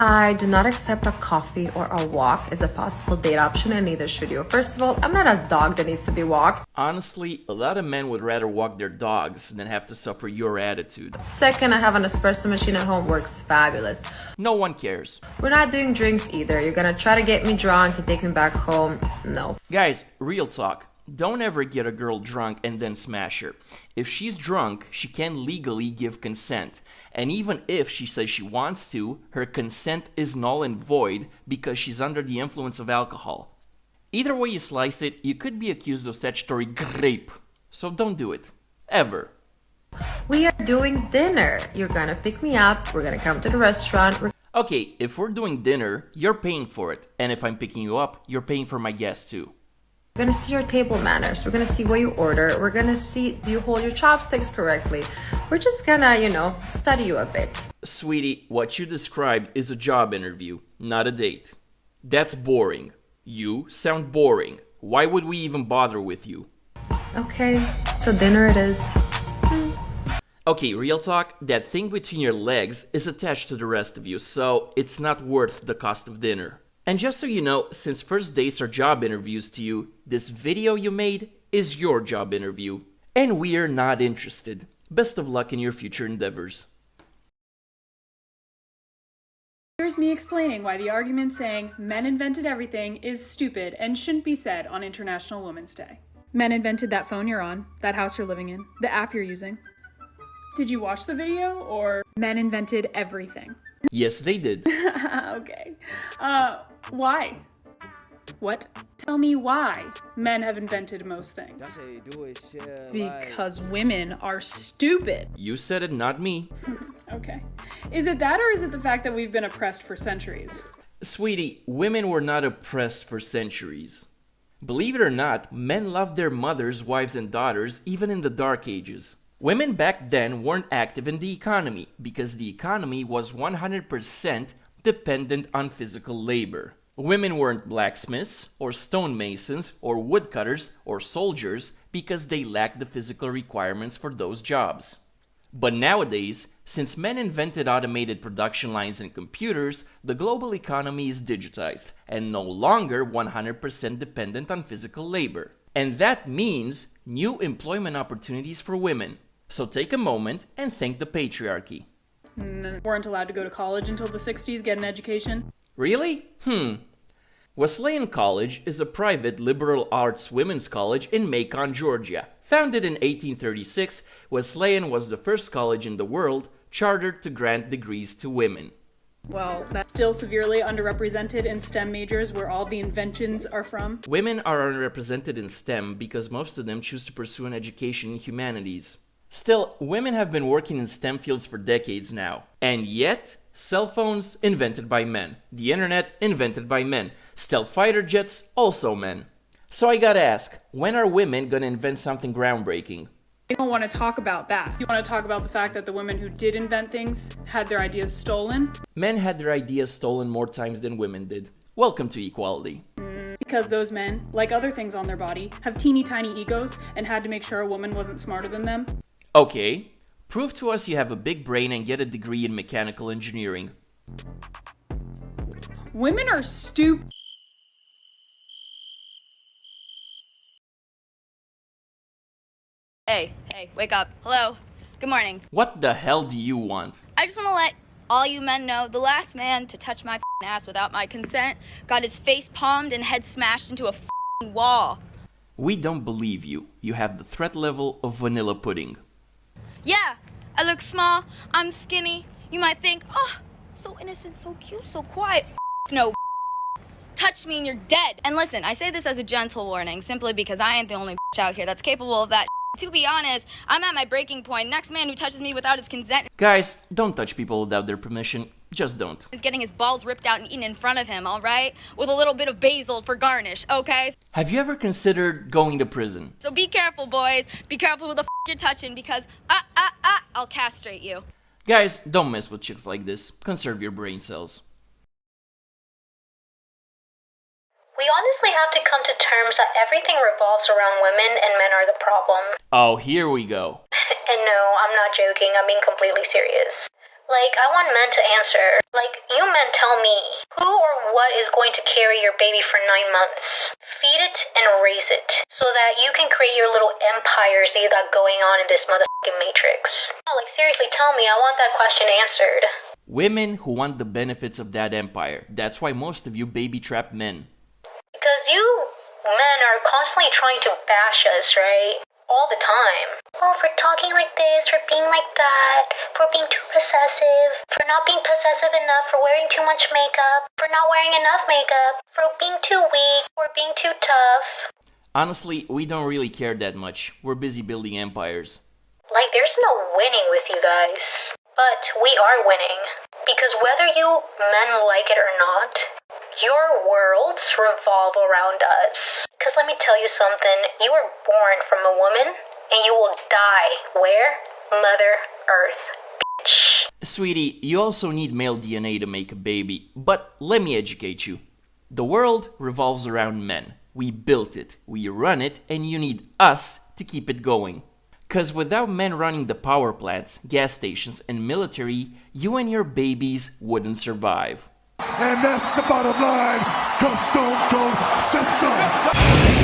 I do not accept a coffee or a walk as a possible date option, and neither should you. First of all, I'm not a dog that needs to be walked. Honestly, a lot of men would rather walk their dogs than have to suffer your attitude. Second, I have an espresso machine at home, works fabulous. No one cares. We're not doing drinks either. You're gonna try to get me drunk and take me back home. No. Guys, real talk. Don't ever get a girl drunk and then smash her. If she's drunk, she can't legally give consent. And even if she says she wants to, her consent is null and void because she's under the influence of alcohol. Either way you slice it, you could be accused of statutory rape. So don't do it. Ever. We are doing dinner. You're gonna pick me up. We're gonna come to the restaurant. Okay, if we're doing dinner, you're paying for it. And if I'm picking you up, you're paying for my guest too. We're gonna see your table manners. We're gonna see what you order. We're gonna see, do you hold your chopsticks correctly? We're just gonna, study you a bit. Sweetie, what you described is a job interview, not a date. That's boring. You sound boring. Why would we even bother with you? Okay, so dinner it is. Okay, real talk, that thing between your legs is attached to the rest of you, so it's not worth the cost of dinner. And just so you know, since first dates are job interviews to you, this video you made is your job interview. And we're not interested. Best of luck in your future endeavors. Here's me explaining why the argument saying men invented everything is stupid and shouldn't be said on International Women's Day. Men invented that phone you're on, that house you're living in, the app you're using. Did you watch the video, or men invented everything? Yes, they did. Okay. Why? What? Tell me why men have invented most things. Because women are stupid. You said it, not me. Okay. Is it that, or is it the fact that we've been oppressed for centuries? Sweetie, women were not oppressed for centuries. Believe it or not, men loved their mothers, wives, and daughters even in the Dark Ages. Women back then weren't active in the economy because the economy was 100% dependent on physical labor. Women weren't blacksmiths, or stonemasons, or woodcutters, or soldiers because they lacked the physical requirements for those jobs. But nowadays, since men invented automated production lines and computers, the global economy is digitized and no longer 100% dependent on physical labor. And that means new employment opportunities for women. So take a moment and thank the patriarchy. Weren't allowed to go to college until the 60s, get an education. Really? Wesleyan College is a private liberal arts women's college in Macon, Georgia. Founded in 1836, Wesleyan was the first college in the world chartered to grant degrees to women. Well, that's still severely underrepresented in STEM majors where all the inventions are from. Women are underrepresented in STEM because most of them choose to pursue an education in humanities. Still, women have been working in STEM fields for decades now. And yet, cell phones invented by men. The internet invented by men. Stealth fighter jets also men. So I gotta ask, when are women gonna invent something groundbreaking? I don't want to talk about that. You want to talk about the fact that the women who did invent things had their ideas stolen? Men had their ideas stolen more times than women did. Welcome to equality. Because those men, like other things on their body, have teeny tiny egos and had to make sure a woman wasn't smarter than them. Okay, prove to us you have a big brain and get a degree in mechanical engineering. Women are stupid. Hey, wake up. Hello. Good morning. What the hell do you want? I just want to let all you men know the last man to touch my ass without my consent got his face palmed and head smashed into a wall. We don't believe you. You have the threat level of vanilla pudding. Yeah, I look small, I'm skinny. You might think, oh, so innocent, so cute, so quiet. No. Touch me and you're dead. And listen, I say this as a gentle warning, simply because I ain't the only out here that's capable of that. To be honest, I'm at my breaking point. Next man who touches me without his consent Guys, don't touch people without their permission. Just don't. is getting his balls ripped out and eaten in front of him, alright? With a little bit of basil for garnish, okay? Have you ever considered going to prison? So be careful, boys. Be careful who the you're touching because, I'll castrate you. Guys, don't mess with chicks like this. Conserve your brain cells. We honestly have to come to terms that everything revolves around women and men are the problem. Oh, here we go. And no, I'm not joking, I'm being completely serious. Like, I want men to answer. Like, you men tell me, who or what is going to carry your baby for 9 months? Feed it and raise it, so that you can create your little empires that you got going on in this motherfucking matrix. Oh, like seriously, tell me, I want that question answered. Women who want the benefits of that empire. That's why most of you baby trap men. Because you men are constantly trying to bash us, right? All the time. Oh, for talking like this, for being like that, for being too possessive, for not being possessive enough, for wearing too much makeup, for not wearing enough makeup, for being too weak, for being too tough. Honestly, we don't really care that much. We're busy building empires. Like, there's no winning with you guys. But we are winning. Because whether you men like it or not, your worlds revolve around us. Because let me tell you something, you were born from a woman, and you will die where? Mother Earth, bitch. Sweetie, you also need male DNA to make a baby, but let me educate you. The world revolves around men. We built it, we run it, and you need us to keep it going. Cause without men running the power plants, gas stations, and military, you and your babies wouldn't survive. And that's the bottom line, cause Stone Cold said so.